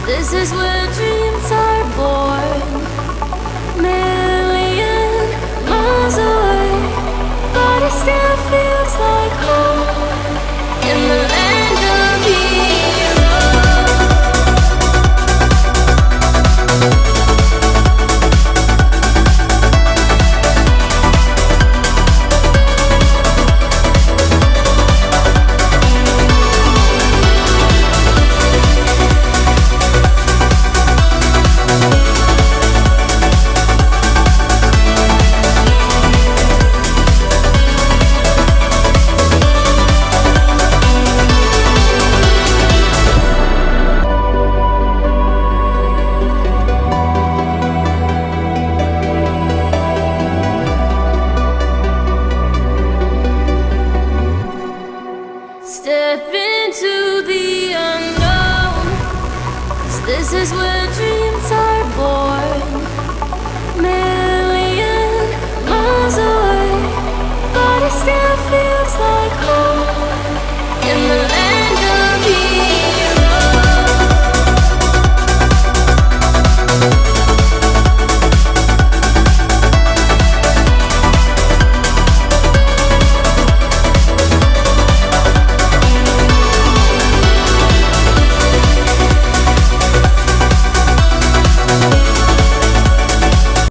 This is where dreams are born, million miles away, but it still feels like home in the land of heroes. Step into the unknown, 'cause this is where dreams are born, million miles away, but it still feels like home.